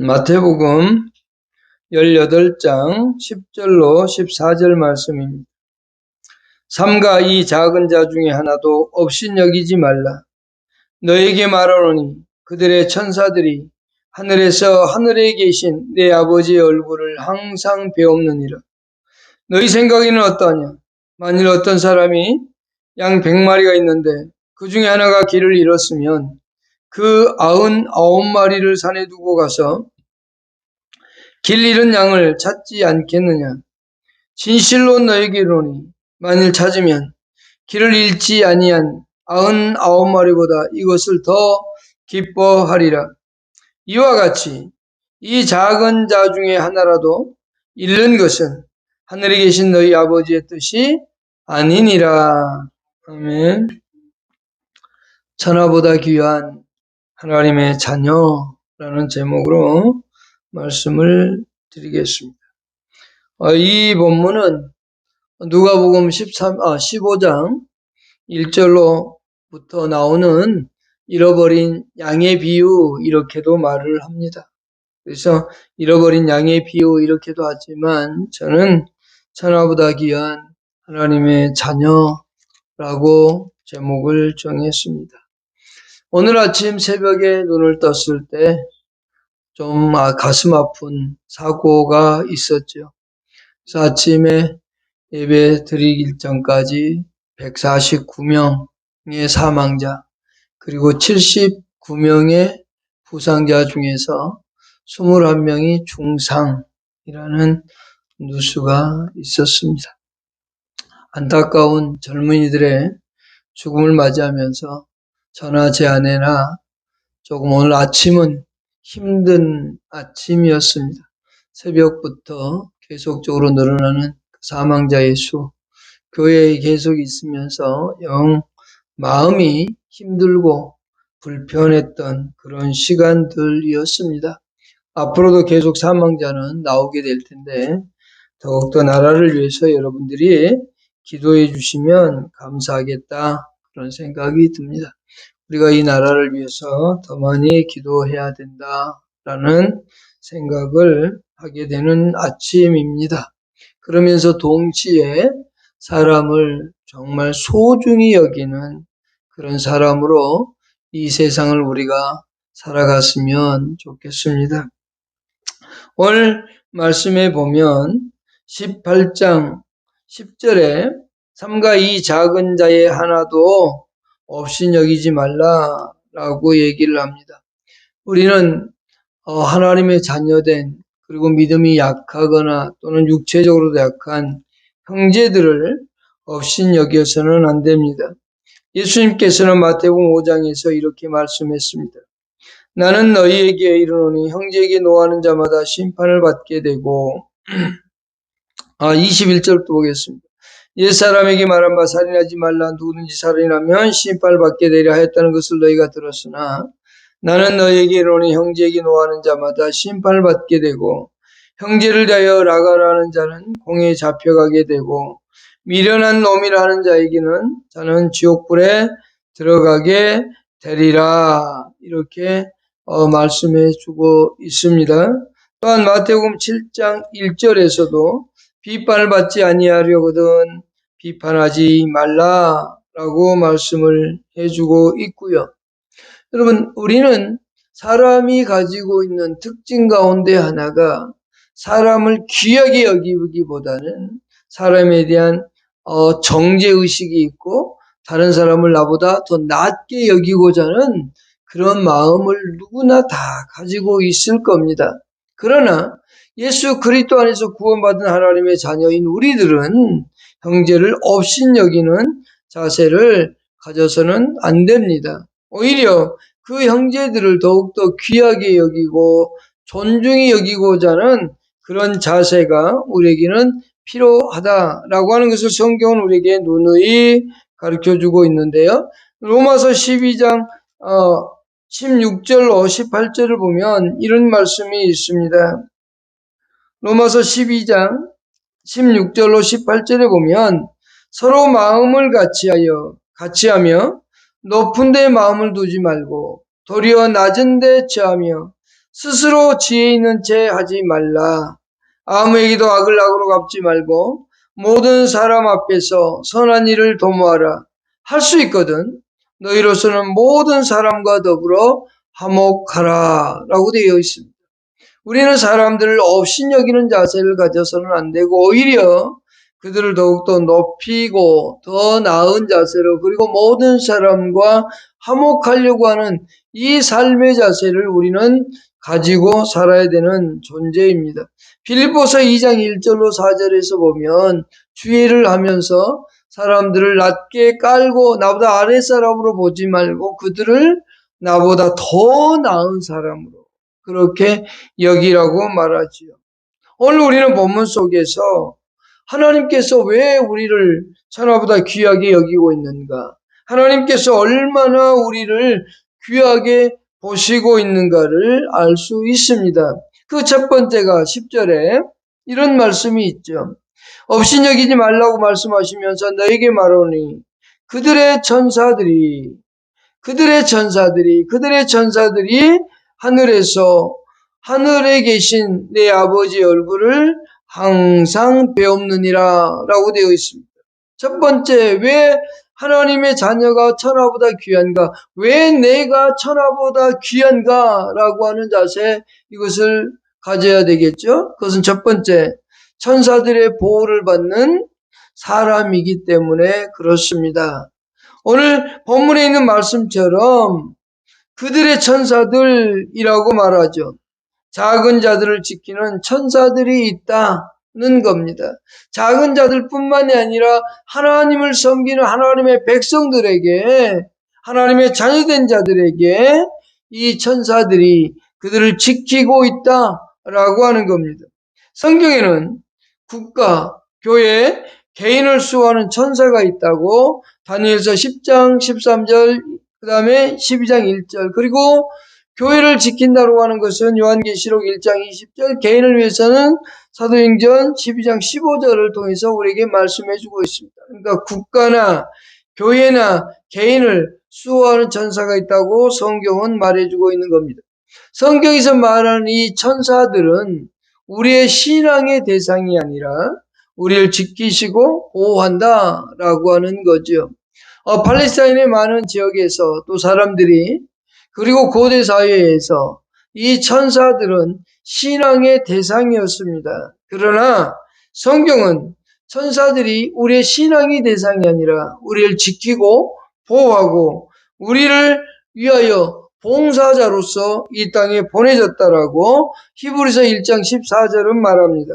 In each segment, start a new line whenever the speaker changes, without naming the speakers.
마태복음 18장 10절로 14절 말씀입니다. 삼가 이 작은 자 중에 하나도 업신여기지 말라. 너에게 말하노니 그들의 천사들이 하늘에서 하늘에 계신 내 아버지의 얼굴을 항상 배옵느니라. 너희 생각에는 어떠하냐? 만일 어떤 사람이 양 100마리가 있는데 그 중에 하나가 길을 잃었으면 그 99마리를 산에 두고 가서 길 잃은 양을 찾지 않겠느냐? 진실로 너에게 이르노니 만일 찾으면 길을 잃지 아니한 99마리보다 이것을 더 기뻐하리라. 이와 같이 이 작은 자 중에 하나라도 잃는 것은 하늘에 계신 너희 아버지의 뜻이 아니니라. 아멘. 천하보다 귀한 하나님의 자녀라는 제목으로 말씀을 드리겠습니다. 이 본문은 누가복음 15장 1절로부터 나오는 잃어버린 양의 비유 이렇게도 말을 합니다. 그래서 잃어버린 양의 비유 이렇게도 하지만 저는 천하보다 귀한 하나님의 자녀라고 제목을 정했습니다. 오늘 아침 새벽에 눈을 떴을 때 좀 가슴 아픈 사고가 있었죠. 그래서 아침에 예배 드리기 전까지 149명의 사망자 그리고 79명의 부상자 중에서 21명이 중상이라는 뉴스가 있었습니다. 안타까운 젊은이들의 죽음을 맞이하면서 저나 제 아내나 조금 오늘 아침은 힘든 아침이었습니다. 새벽부터 계속적으로 늘어나는 사망자의 수, 교회에 계속 있으면서 영 마음이 힘들고 불편했던 그런 시간들이었습니다. 앞으로도 계속 사망자는 나오게 될 텐데 더욱더 나라를 위해서 여러분들이 기도해 주시면 감사하겠다 그런 생각이 듭니다. 우리가 이 나라를 위해서 더 많이 기도해야 된다라는 생각을 하게 되는 아침입니다. 그러면서 동시에 사람을 정말 소중히 여기는 그런 사람으로 이 세상을 우리가 살아갔으면 좋겠습니다. 오늘 말씀에 보면 18장 10절에 삼가 이 작은 자의 하나도 업신여기지 말라라고 얘기를 합니다. 우리는 하나님의 자녀된 그리고 믿음이 약하거나 또는 육체적으로도 약한 형제들을 업신여겨서는 안 됩니다. 예수님께서는 마태복음 5장에서 이렇게 말씀했습니다. 나는 너희에게 이르노니 형제에게 노하는 자마다 심판을 받게 되고 21절부터 보겠습니다. 옛사람에게 말한 바 살인하지 말라 누구든지 살인하면 심판을 받게 되리라 하였다는 것을 너희가 들었으나 나는 너희에게 이르노니 형제에게 노하는 자마다 심판을 받게 되고 형제를 대하여 라가라는 자는 공에 잡혀가게 되고 미련한 놈이라 하는 자에게는 자는 지옥불에 들어가게 되리라 이렇게 말씀해 주고 있습니다. 또한 마태복음 7장 1절에서도 비판을 받지 아니하려거든 비판하지 말라라고 말씀을 해주고 있고요. 여러분, 우리는 사람이 가지고 있는 특징 가운데 하나가 사람을 귀하게 여기기보다는 사람에 대한 정죄의식이 있고 다른 사람을 나보다 더 낮게 여기고자 하는 그런 마음을 누구나 다 가지고 있을 겁니다. 그러나 예수 그리스도 안에서 구원받은 하나님의 자녀인 우리들은 형제를 업신여기는 자세를 가져서는 안 됩니다. 오히려 그 형제들을 더욱더 귀하게 여기고 존중히 여기고자 하는 그런 자세가 우리에게는 필요하다라고 하는 것을 성경은 우리에게 누누이 가르쳐주고 있는데요. 로마서 12장 16절로 18절을 보면 이런 말씀이 있습니다. 로마서 12장 16절로 18절에 보면 서로 마음을 같이하며 높은 데 마음을 두지 말고 도리어 낮은 데 처하며 스스로 지혜 있는 채 하지 말라. 아무에게도 악을 악으로 갚지 말고 모든 사람 앞에서 선한 일을 도모하라. 할 수 있거든. 너희로서는 모든 사람과 더불어 화목하라 라고 되어 있습니다. 우리는 사람들을 업신여기는 자세를 가져서는 안 되고 오히려 그들을 더욱더 높이고 더 나은 자세로 그리고 모든 사람과 화목하려고 하는 이 삶의 자세를 우리는 가지고 살아야 되는 존재입니다. 빌립보서 2장 1절로 4절에서 보면 주의를 하면서 사람들을 낮게 깔고 나보다 아랫사람으로 보지 말고 그들을 나보다 더 나은 사람으로 그렇게 여기라고 말하지요. 오늘 우리는 본문 속에서 하나님께서 왜 우리를 천하보다 귀하게 여기고 있는가? 하나님께서 얼마나 우리를 귀하게 보시고 있는가를 알 수 있습니다. 그 첫 번째가 10절에 이런 말씀이 있죠. 업신여기지 말라고 말씀하시면서 너에게 말하노니 그들의 천사들이 하늘에서 하늘에 계신 내 아버지의 얼굴을 항상 배옵느니라 라고 되어 있습니다. 첫 번째, 왜 하나님의 자녀가 천하보다 귀한가? 왜 내가 천하보다 귀한가? 라고 하는 자세, 이것을 가져야 되겠죠? 그것은 첫 번째, 천사들의 보호를 받는 사람이기 때문에 그렇습니다. 오늘 본문에 있는 말씀처럼 그들의 천사들이라고 말하죠. 작은 자들을 지키는 천사들이 있다는 겁니다. 작은 자들뿐만이 아니라 하나님을 섬기는 하나님의 백성들에게, 하나님의 자녀된 자들에게 이 천사들이 그들을 지키고 있다라고 하는 겁니다. 성경에는 국가, 교회, 개인을 수호하는 천사가 있다고 다니엘서 10장 13절 그 다음에 12장 1절 그리고 교회를 지킨다고 하는 것은 요한계시록 1장 20절 개인을 위해서는 사도행전 12장 15절을 통해서 우리에게 말씀해 주고 있습니다. 그러니까 국가나 교회나 개인을 수호하는 천사가 있다고 성경은 말해주고 있는 겁니다. 성경에서 말하는 이 천사들은 우리의 신앙의 대상이 아니라 우리를 지키시고 보호한다라고 하는 거죠. 팔레스타인의 많은 지역에서 또 사람들이 그리고 고대 사회에서 이 천사들은 신앙의 대상이었습니다. 그러나 성경은 천사들이 우리의 신앙의 대상이 아니라 우리를 지키고 보호하고 우리를 위하여 봉사자로서 이 땅에 보내졌다라고 히브리서 1장 14절은 말합니다.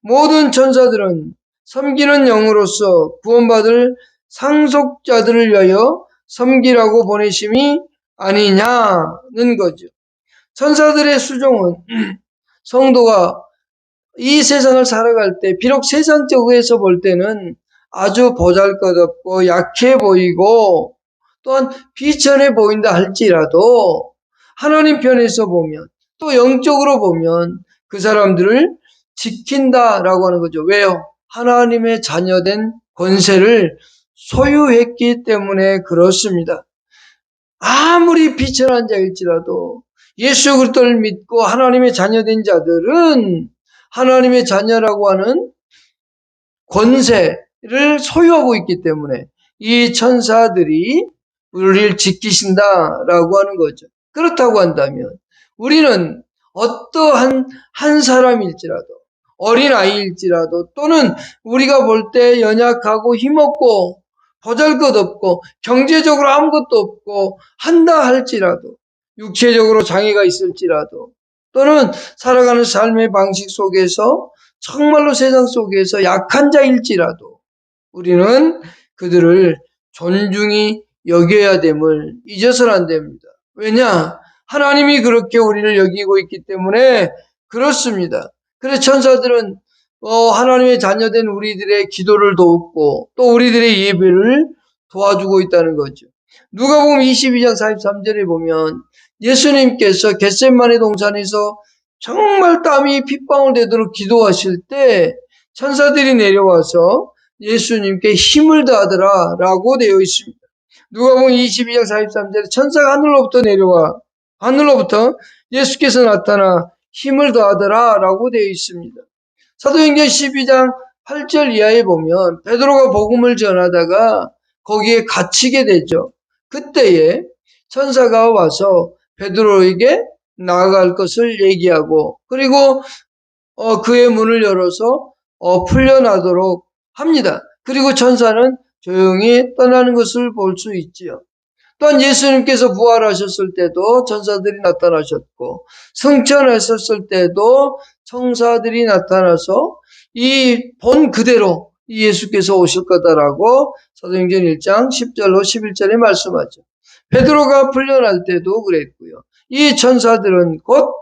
모든 천사들은 섬기는 영으로서 구원받을 상속자들을 위하여 섬기라고 보내심이 아니냐는 거죠. 천사들의 수종은 성도가 이 세상을 살아갈 때 비록 세상적에서 볼 때는 아주 보잘것없고 약해 보이고 또한 비천해 보인다 할지라도 하나님 편에서 보면 또 영적으로 보면 그 사람들을 지킨다라고 하는 거죠. 왜요? 하나님의 자녀된 권세를 소유했기 때문에 그렇습니다. 아무리 비천한 자일지라도 예수 그리스도를 믿고 하나님의 자녀된 자들은 하나님의 자녀라고 하는 권세를 소유하고 있기 때문에 이 천사들이 우리를 지키신다라고 하는 거죠. 그렇다고 한다면 우리는 어떠한 한 사람일지라도 어린아이일지라도 또는 우리가 볼 때 연약하고 힘없고 보잘것없고 경제적으로 아무것도 없고 한다 할지라도 육체적으로 장애가 있을지라도 또는 살아가는 삶의 방식 속에서 정말로 세상 속에서 약한 자일지라도 우리는 그들을 존중히 여겨야 됨을 잊어서는 안 됩니다. 왜냐? 하나님이 그렇게 우리를 여기고 있기 때문에 그렇습니다. 그래서 천사들은 하나님의 자녀된 우리들의 기도를 돕고 또 우리들의 예배를 도와주고 있다는 거죠. 누가복음 22장 43절에 보면 예수님께서 겟세마네 동산에서 정말 땀이 핏방울 되도록 기도하실 때 천사들이 내려와서 예수님께 힘을 다하더라 라고 되어 있습니다. 누가복음 22장 43절에 천사가 하늘로부터 예수께서 나타나 힘을 더하더라 라고 되어 있습니다. 사도행전 12장 8절 이하에 보면 베드로가 복음을 전하다가 거기에 갇히게 되죠. 그때에 천사가 와서 베드로에게 나아갈 것을 얘기하고 그리고 그의 문을 열어서 풀려나도록 합니다. 그리고 천사는 조용히 떠나는 것을 볼 수 있지요. 또한 예수님께서 부활하셨을 때도 천사들이 나타나셨고 승천하셨을 때도 천사들이 나타나서 이 본 그대로 예수께서 오실 거다라고 사도행전 1장 10절로 11절에 말씀하죠. 베드로가 풀려날 때도 그랬고요. 이 천사들은 곧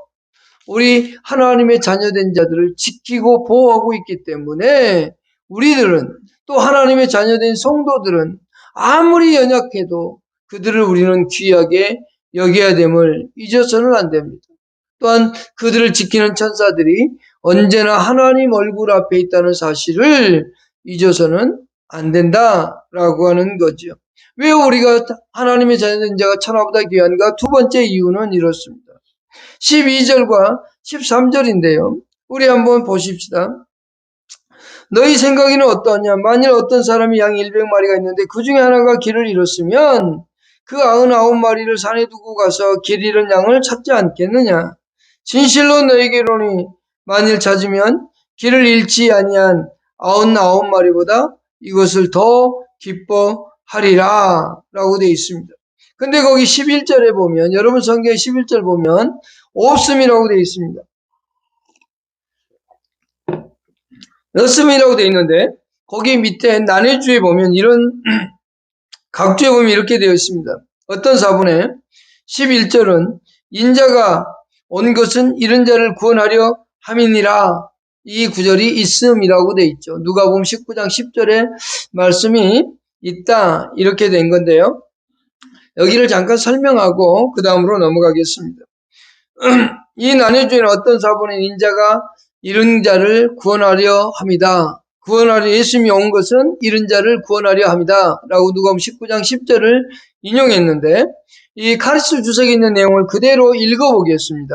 우리 하나님의 자녀된 자들을 지키고 보호하고 있기 때문에 우리들은 또 하나님의 자녀된 성도들은 아무리 연약해도 그들을 우리는 귀하게 여겨야 됨을 잊어서는 안 됩니다. 또한 그들을 지키는 천사들이 언제나 하나님 얼굴 앞에 있다는 사실을 잊어서는 안 된다라고 하는 거죠. 왜 우리가 하나님의 자녀된 자가 천하보다 귀한가? 두 번째 이유는 이렇습니다. 12절과 13절인데요. 우리 한번 보십시다. 너희 생각에는 어떠냐? 만일 어떤 사람이 양 100마리가 있는데 그 중에 하나가 길을 잃었으면 그 99마리를 산에 두고 가서 길 잃은 양을 찾지 않겠느냐? 진실로 너희에게 이르노니 만일 찾으면 길을 잃지 아니한 99마리보다 이것을 더 기뻐하리라 라고 되어 있습니다. 근데 거기 11절에 보면 여러분 성경 11절 보면 없음이라고 되어 있습니다. 없음이라고 되어 있는데 거기 밑에 난해주에 보면 이런 각주에 보면 이렇게 되어 있습니다. 어떤 사본에 11절은 인자가 온 것은 이런 자를 구원하려 함이니라. 이 구절이 있음이라고 되어 있죠. 누가복음 19장 10절에 말씀이 있다 이렇게 된 건데요. 여기를 잠깐 설명하고 그 다음으로 넘어가겠습니다. 이 난해주에는 어떤 사본인 인자가 이른 자를 구원하려 합니다. 예수님이 온 것은 이른 자를 구원하려 합니다. 라고 누가복음 19장 10절을 인용했는데 이 카리스 주석에 있는 내용을 그대로 읽어보겠습니다.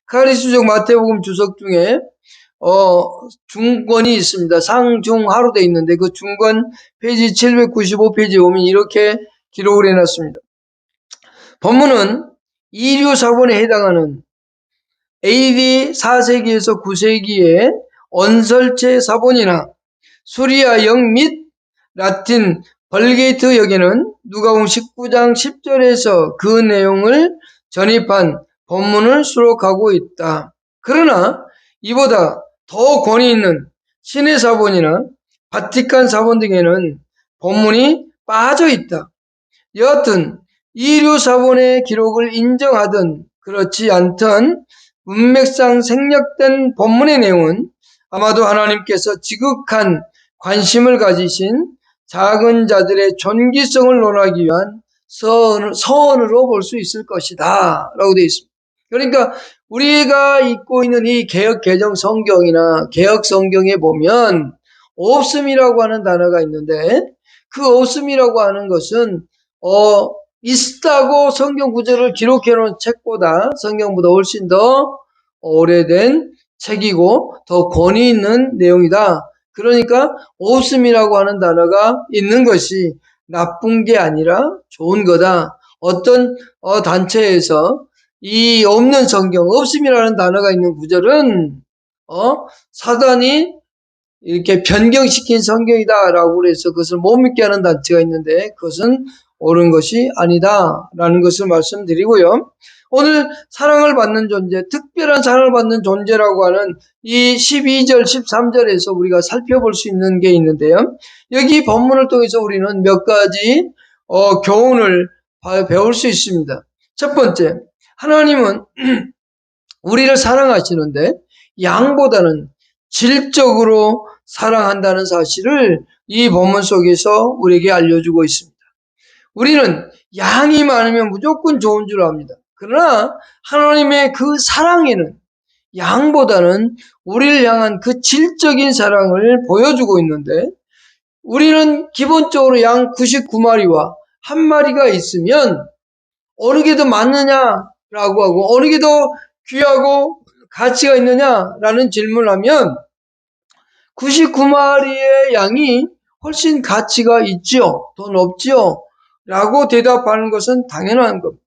카리스 주석 마태복음 주석 중에 중권이 있습니다. 상중하로 되어 있는데 그 중권 페이지 795페이지에 보면 이렇게 기록을 해놨습니다. 본문은 이류 사본에 해당하는 AD 4세기에서 9세기의 언설체 사본이나 수리아 역 및 라틴 벌게이트 역에는 누가복음 19장 10절에서 그 내용을 전입한 본문을 수록하고 있다. 그러나 이보다 더 권위 있는 신의 사본이나 바티칸 사본 등에는 본문이 빠져 있다. 여하튼 이류 사본의 기록을 인정하든 그렇지 않든 문맥상 생략된 본문의 내용은 아마도 하나님께서 지극한 관심을 가지신 작은 자들의 존귀성을 논하기 위한 서원으로 볼 수 있을 것이다 라고 되어 있습니다. 그러니까 우리가 읽고 있는 이 개역 개정 성경이나 개역 성경에 보면 없음이라고 하는 단어가 있는데 그 없음이라고 하는 것은 있다고 성경 구절을 기록해 놓은 책보다 성경보다 훨씬 더 오래된 책이고 더 권위 있는 내용이다. 그러니까 없음이라고 하는 단어가 있는 것이 나쁜 게 아니라 좋은 거다. 어떤 단체에서 이 없는 성경, 없음이라는 단어가 있는 구절은 사단이 이렇게 변경시킨 성경이다라고 그래서 그것을 못 믿게 하는 단체가 있는데 그것은 옳은 것이 아니다라는 것을 말씀드리고요. 오늘 사랑을 받는 존재, 특별한 사랑을 받는 존재라고 하는 이 12절, 13절에서 우리가 살펴볼 수 있는 게 있는데요. 여기 본문을 통해서 우리는 몇 가지 교훈을 배울 수 있습니다. 첫 번째, 하나님은 우리를 사랑하시는데 양보다는 질적으로 사랑한다는 사실을 이 본문 속에서 우리에게 알려주고 있습니다. 우리는 양이 많으면 무조건 좋은 줄 압니다. 그러나 하나님의 그 사랑에는 양보다는 우리를 향한 그 질적인 사랑을 보여주고 있는데 우리는 기본적으로 양 99마리와 한 마리가 있으면 어느 게 더 많느냐 라고 하고 어느 게 더 귀하고 가치가 있느냐라는 질문을 하면 99마리의 양이 훨씬 가치가 있지요. 더 높지요. 라고 대답하는 것은 당연한 겁니다.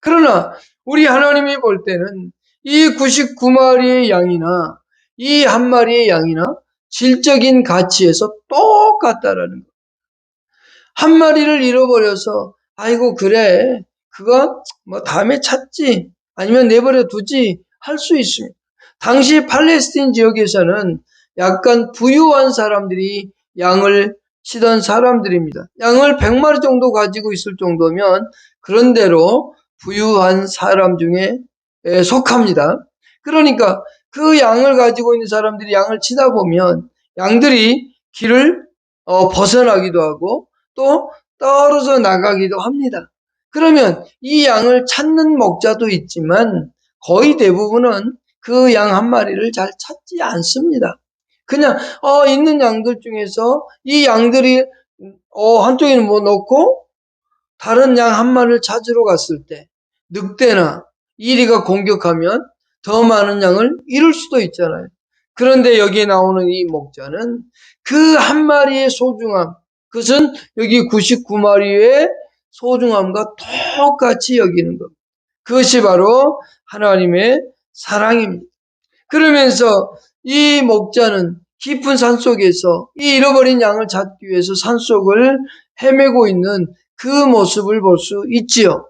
그러나 우리 하나님이 볼 때는 이 99마리의 양이나 이 한 마리의 양이나 질적인 가치에서 똑같다라는 것. 한 마리를 잃어버려서 아이고 그래 그거 뭐 다음에 찾지 아니면 내버려 두지 할 수 있습니다. 당시 팔레스틴 지역에서는 약간 부유한 사람들이 양을 치던 사람들입니다. 양을 100마리 정도 가지고 있을 정도면 그런대로 부유한 사람 중에 속합니다. 그러니까 그 양을 가지고 있는 사람들이 양을 치다 보면 양들이 길을 벗어나기도 하고 또 떨어져 나가기도 합니다. 그러면 이 양을 찾는 목자도 있지만 거의 대부분은 그 양 한 마리를 잘 찾지 않습니다. 그냥 있는 양들 중에서 이 양들이 한쪽에는 뭐 놓고 다른 양 한 마리를 찾으러 갔을 때 늑대나 이리가 공격하면 더 많은 양을 잃을 수도 있잖아요. 그런데 여기에 나오는 이 목자는 그 한 마리의 소중함, 그것은 여기 99마리의 소중함과 똑같이 여기는 겁니다. 그것이 바로 하나님의 사랑입니다. 그러면서 이 목자는 깊은 산속에서 이 잃어버린 양을 찾기 위해서 산속을 헤매고 있는 그 모습을 볼 수 있지요.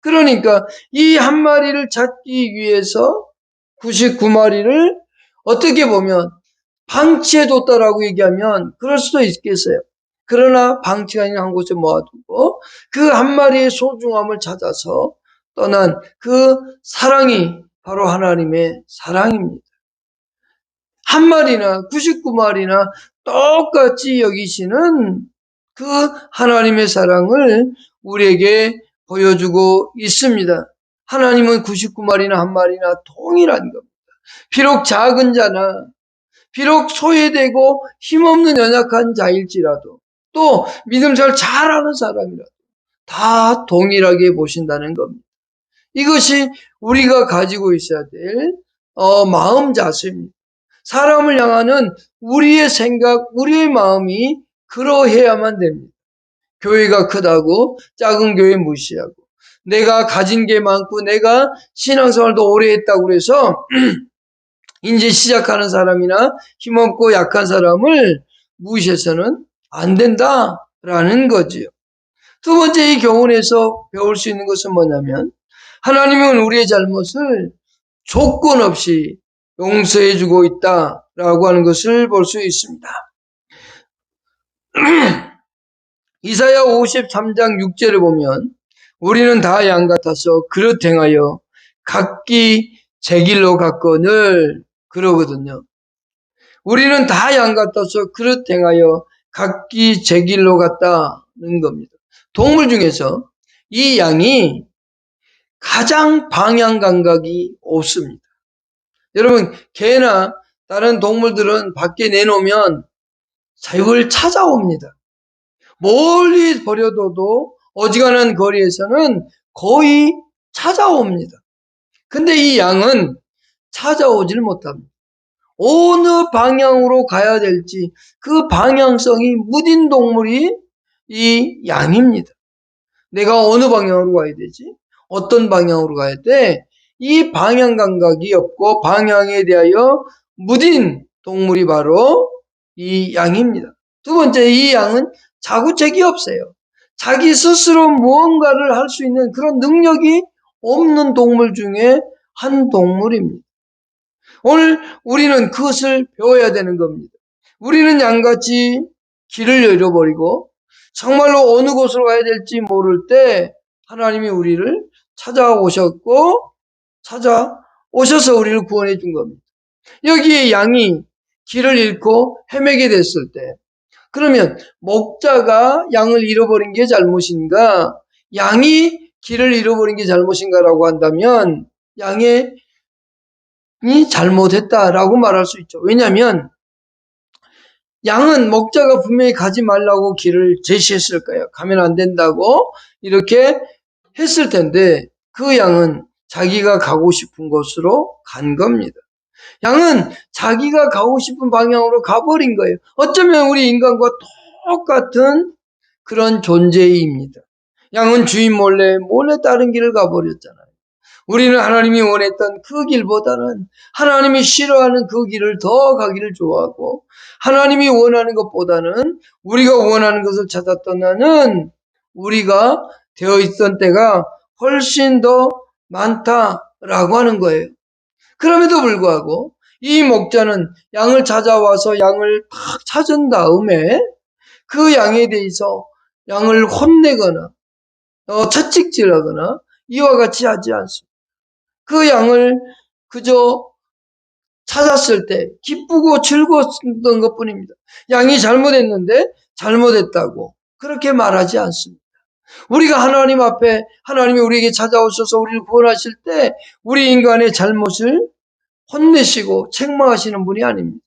그러니까 이 한 마리를 찾기 위해서 99마리를 어떻게 보면 방치해뒀다라고 얘기하면 그럴 수도 있겠어요. 그러나 방치가 아닌 한 곳에 모아두고 그 한 마리의 소중함을 찾아서 떠난 그 사랑이 바로 하나님의 사랑입니다. 한 마리나 99마리나 똑같이 여기시는 그 하나님의 사랑을 우리에게 보여주고 있습니다. 하나님은 99마리나 한 마리나 동일한 겁니다. 비록 작은 자나 비록 소외되고 힘없는 연약한 자일지라도 또 믿음 잘 잘하는 사람이라도 다 동일하게 보신다는 겁니다. 이것이 우리가 가지고 있어야 될 마음 자세입니다. 사람을 향하는 우리의 생각, 우리의 마음이 그러해야만 됩니다. 교회가 크다고 작은 교회 무시하고 내가 가진 게 많고 내가 신앙생활도 오래 했다고 해서 이제 시작하는 사람이나 힘없고 약한 사람을 무시해서는 안 된다라는 거지요. 두 번째 이 교훈에서 배울 수 있는 것은 뭐냐면 하나님은 우리의 잘못을 조건 없이 용서해주고 있다라고 하는 것을 볼 수 있습니다. 이사야 53장 6절을 보면 우리는 다 양 같아서 그릇 행하여 각기 제 길로 갔거늘 그러거든요. 우리는 다 양 같아서 그릇 행하여 각기 제 길로 갔다는 겁니다. 동물 중에서 이 양이 가장 방향 감각이 없습니다. 여러분 개나 다른 동물들은 밖에 내놓으면 자육을 찾아옵니다. 멀리 버려둬도 어지간한 거리에서는 거의 찾아옵니다. 근데 이 양은 찾아오질 못합니다. 어느 방향으로 가야 될지 그 방향성이 무딘 동물이 이 양입니다. 내가 어느 방향으로 가야 되지? 어떤 방향으로 가야 돼? 이 방향 감각이 없고 방향에 대하여 무딘 동물이 바로 이 양입니다. 두 번째, 이 양은 자구책이 없어요. 자기 스스로 무언가를 할 수 있는 그런 능력이 없는 동물 중에 한 동물입니다. 오늘 우리는 그것을 배워야 되는 겁니다. 우리는 양같이 길을 잃어버리고 정말로 어느 곳으로 가야 될지 모를 때 하나님이 우리를 찾아오셨고 찾아오셔서 우리를 구원해 준 겁니다. 여기에 양이 길을 잃고 헤매게 됐을 때 그러면 목자가 양을 잃어버린 게 잘못인가? 양이 길을 잃어버린 게 잘못인가라고 한다면 양이 잘못했다라고 말할 수 있죠. 왜냐하면 양은 목자가 분명히 가지 말라고 길을 제시했을 거예요. 가면 안 된다고 이렇게 했을 텐데 그 양은 자기가 가고 싶은 곳으로 간 겁니다. 양은 자기가 가고 싶은 방향으로 가버린 거예요. 어쩌면 우리 인간과 똑같은 그런 존재입니다. 양은 주인 몰래 다른 길을 가버렸잖아요. 우리는 하나님이 원했던 그 길보다는 하나님이 싫어하는 그 길을 더 가기를 좋아하고, 하나님이 원하는 것보다는 우리가 원하는 것을 찾아 떠나는 우리가 되어 있던 때가 훨씬 더 많다라고 하는 거예요. 그럼에도 불구하고 이 목자는 양을 찾아와서 양을 딱 찾은 다음에 그 양에 대해서 양을 혼내거나 채찍질하거나 이와 같이 하지 않습니다. 그 양을 그저 찾았을 때 기쁘고 즐거웠던 것뿐입니다. 양이 잘못했는데 잘못했다고 그렇게 말하지 않습니다. 우리가 하나님 앞에 하나님이 우리에게 찾아오셔서 우리를 구원하실 때 우리 인간의 잘못을 혼내시고 책망하시는 분이 아닙니다.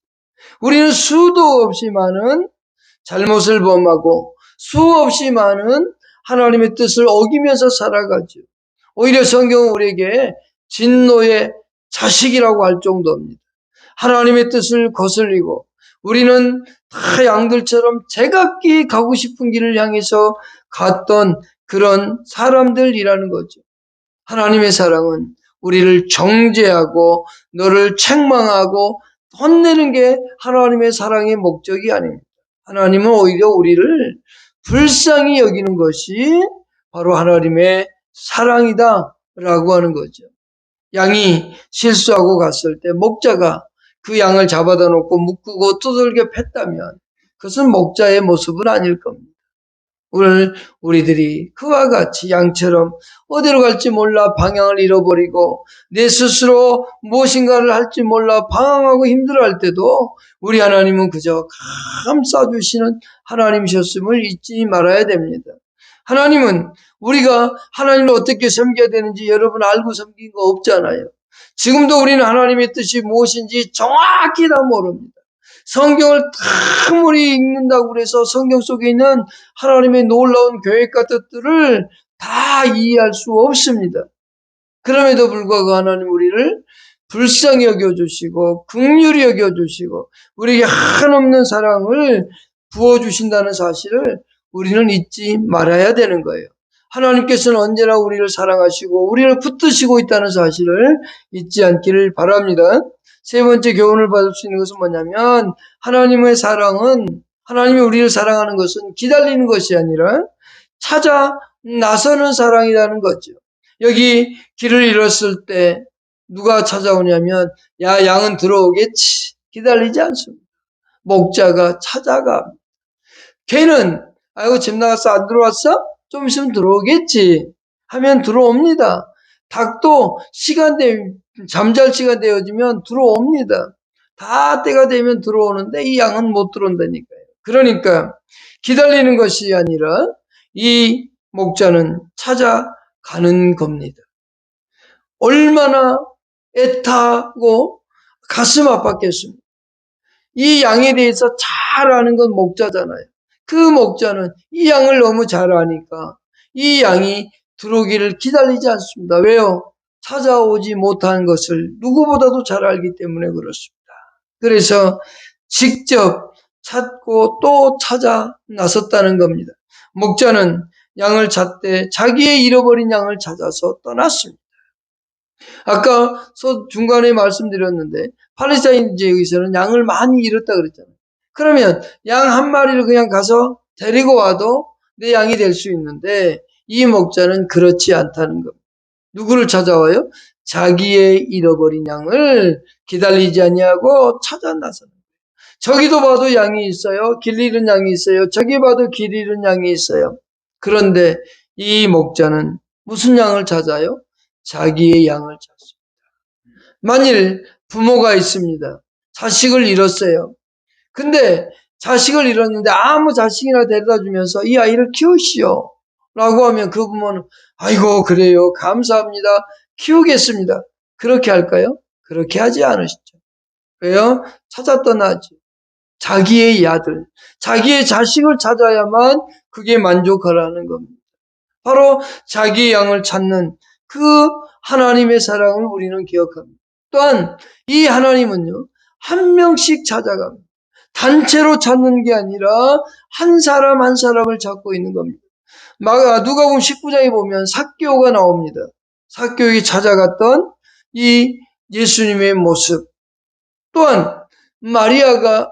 우리는 수도 없이 많은 잘못을 범하고 수없이 많은 하나님의 뜻을 어기면서 살아가죠. 오히려 성경은 우리에게 진노의 자식이라고 할 정도입니다. 하나님의 뜻을 거슬리고 우리는 다 양들처럼 제각기 가고 싶은 길을 향해서 갔던 그런 사람들이라는 거죠. 하나님의 사랑은 우리를 정죄하고 너를 책망하고 혼내는 게 하나님의 사랑의 목적이 아닙니다. 하나님은 오히려 우리를 불쌍히 여기는 것이 바로 하나님의 사랑이다라고 하는 거죠. 양이 실수하고 갔을 때 목자가 그 양을 잡아다 놓고 묶고 두들겨 팼다면 그것은 목자의 모습은 아닐 겁니다. 오늘 우리들이 그와 같이 양처럼 어디로 갈지 몰라 방향을 잃어버리고 내 스스로 무엇인가를 할지 몰라 방황하고 힘들어할 때도 우리 하나님은 그저 감싸주시는 하나님이셨음을 잊지 말아야 됩니다. 하나님은 우리가 하나님을 어떻게 섬겨야 되는지 여러분 알고 섬긴 거 없잖아요. 지금도 우리는 하나님의 뜻이 무엇인지 정확히 다 모릅니다. 성경을 다 우리 읽는다고 그래서 성경 속에 있는 하나님의 놀라운 계획과 뜻들을 다 이해할 수 없습니다. 그럼에도 불구하고 하나님 우리를 불쌍히 여겨주시고 긍휼히 여겨주시고 우리에게 한없는 사랑을 부어주신다는 사실을 우리는 잊지 말아야 되는 거예요. 하나님께서는 언제나 우리를 사랑하시고 우리를 붙드시고 있다는 사실을 잊지 않기를 바랍니다. 세 번째 교훈을 받을 수 있는 것은 뭐냐면 하나님의 사랑은 하나님이 우리를 사랑하는 것은 기다리는 것이 아니라 찾아 나서는 사랑이라는 거죠. 여기 길을 잃었을 때 누가 찾아오냐면 야 양은 들어오겠지 기다리지 않습니다. 목자가 찾아가. 걔는 아이고 집 나갔어 안 들어왔어? 좀 있으면 들어오겠지 하면 들어옵니다. 닭도 잠잘 시간 되어지면 들어옵니다. 다 때가 되면 들어오는데 이 양은 못 들어온다니까요. 그러니까 기다리는 것이 아니라 이 목자는 찾아가는 겁니다. 얼마나 애타고 가슴 아팠겠습니까? 이 양에 대해서 잘 아는 건 목자잖아요. 그 목자는 이 양을 너무 잘 아니까 이 양이 들어오기를 기다리지 않습니다. 왜요? 찾아오지 못한 것을 누구보다도 잘 알기 때문에 그렇습니다. 그래서 직접 찾고 또 찾아 나섰다는 겁니다. 목자는 양을 찾되 자기의 잃어버린 양을 찾아서 떠났습니다. 아까 중간에 말씀드렸는데 팔레스타인 지역에서는 양을 많이 잃었다 그랬잖아요. 그러면 양 한 마리를 그냥 가서 데리고 와도 내 양이 될 수 있는데 이 목자는 그렇지 않다는 겁니다. 누구를 찾아와요? 자기의 잃어버린 양을 기다리지 아니하고 찾아 나서는 거예요. 저기도 봐도 양이 있어요. 길 잃은 양이 있어요. 저기 봐도 길 잃은 양이 있어요. 그런데 이 목자는 무슨 양을 찾아요? 자기의 양을 찾습니다. 만일 부모가 있습니다. 자식을 잃었어요. 근데 자식을 잃었는데 아무 자식이나 데려다 주면서 이 아이를 키우시오 라고 하면 그 부모는 아이고 그래요 감사합니다 키우겠습니다 그렇게 할까요? 그렇게 하지 않으시죠. 왜요? 찾아 떠나지. 자기의 아들 자기의 자식을 찾아야만 그게 만족하라는 겁니다. 바로 자기의 양을 찾는 그 하나님의 사랑을 우리는 기억합니다. 또한 이 하나님은요, 한 명씩 찾아갑니다. 단체로 찾는 게 아니라 한 사람 한 사람을 찾고 있는 겁니다. 누가복음 19장에 보면 삭개오가 나옵니다. 삭개오에게 찾아갔던 이 예수님의 모습, 또한 마리아가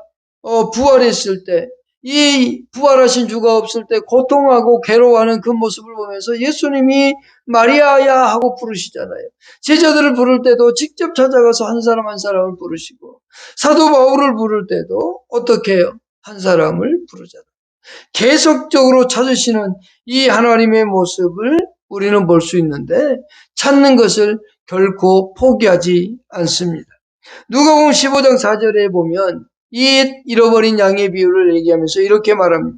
부활했을 때, 이 부활하신 주가 없을 때 고통하고 괴로워하는 그 모습을 보면서 예수님이 마리아야 하고 부르시잖아요. 제자들을 부를 때도 직접 찾아가서 한 사람 한 사람을 부르시고, 사도 바울을 부를 때도 어떻게 해요? 한 사람을 부르잖아요. 계속적으로 찾으시는 이 하나님의 모습을 우리는 볼 수 있는데, 찾는 것을 결코 포기하지 않습니다. 누가복음 15장 4절에 보면 이 잃어버린 양의 비유를 얘기하면서 이렇게 말합니다.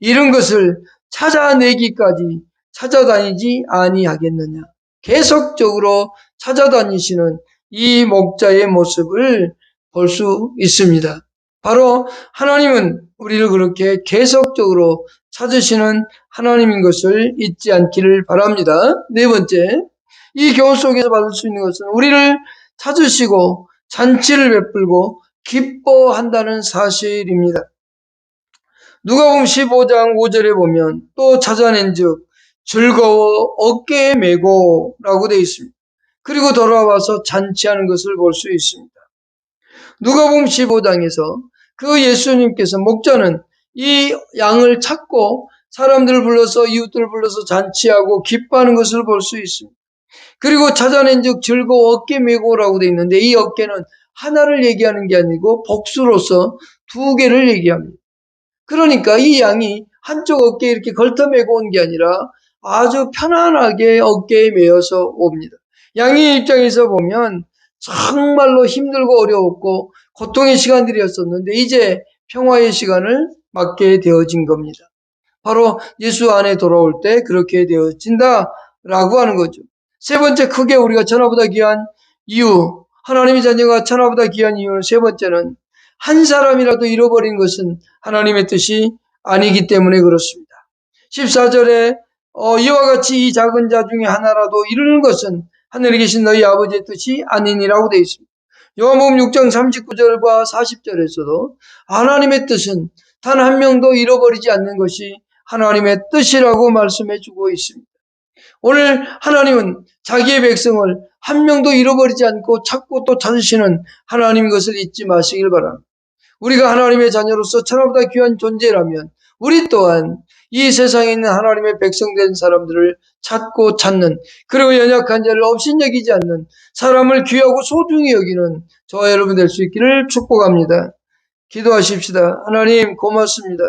이런 것을 찾아내기까지 찾아다니지 아니하겠느냐. 계속적으로 찾아다니시는 이 목자의 모습을 볼 수 있습니다. 바로 하나님은 우리를 그렇게 계속적으로 찾으시는 하나님인 것을 잊지 않기를 바랍니다. 네 번째, 이 교훈 속에서 받을 수 있는 것은 우리를 찾으시고 잔치를 베풀고 기뻐한다는 사실입니다. 누가복음 15장 5절에 보면 또 찾아낸즉 즐거워 어깨에 메고 라고 되어 있습니다. 그리고 돌아와서 잔치하는 것을 볼 수 있습니다. 누가복음 15장에서 그 예수님께서 목자는 이 양을 찾고 사람들을 불러서 이웃들을 불러서 잔치하고 기뻐하는 것을 볼 수 있습니다. 그리고 찾아낸즉 즐거워 어깨 메고라고 되어 있는데 이 어깨는 하나를 얘기하는 게 아니고 복수로서 두 개를 얘기합니다. 그러니까 이 양이 한쪽 어깨에 이렇게 걸터매고 온 게 아니라 아주 편안하게 어깨에 메어서 옵니다. 양의 입장에서 보면 정말로 힘들고 어려웠고 고통의 시간들이었었는데 이제 평화의 시간을 맞게 되어진 겁니다. 바로 예수 안에 돌아올 때 그렇게 되어진다라고 하는 거죠. 세 번째, 크게 우리가 천하보다 귀한 이유, 하나님의 자녀가 천하보다 귀한 이유는 세 번째는 한 사람이라도 잃어버린 것은 하나님의 뜻이 아니기 때문에 그렇습니다. 14절에 이와 같이 이 작은 자 중에 하나라도 이루는 것은 하늘에 계신 너희 아버지의 뜻이 아니니라고 되어 있습니다. 요한복음 6장 39절과 40절에서도 하나님의 뜻은 단 한 명도 잃어버리지 않는 것이 하나님의 뜻이라고 말씀해 주고 있습니다. 오늘 하나님은 자기의 백성을 한 명도 잃어버리지 않고 찾고 또 찾으시는 하나님인 것을 잊지 마시길 바랍니다. 우리가 하나님의 자녀로서 천하보다 귀한 존재라면 우리 또한 이 세상에 있는 하나님의 백성된 사람들을 찾고 찾는, 그리고 연약한 자를 업신여기지 않는, 사람을 귀하고 소중히 여기는 저와 여러분 될 수 있기를 축복합니다. 기도하십시다. 하나님 고맙습니다.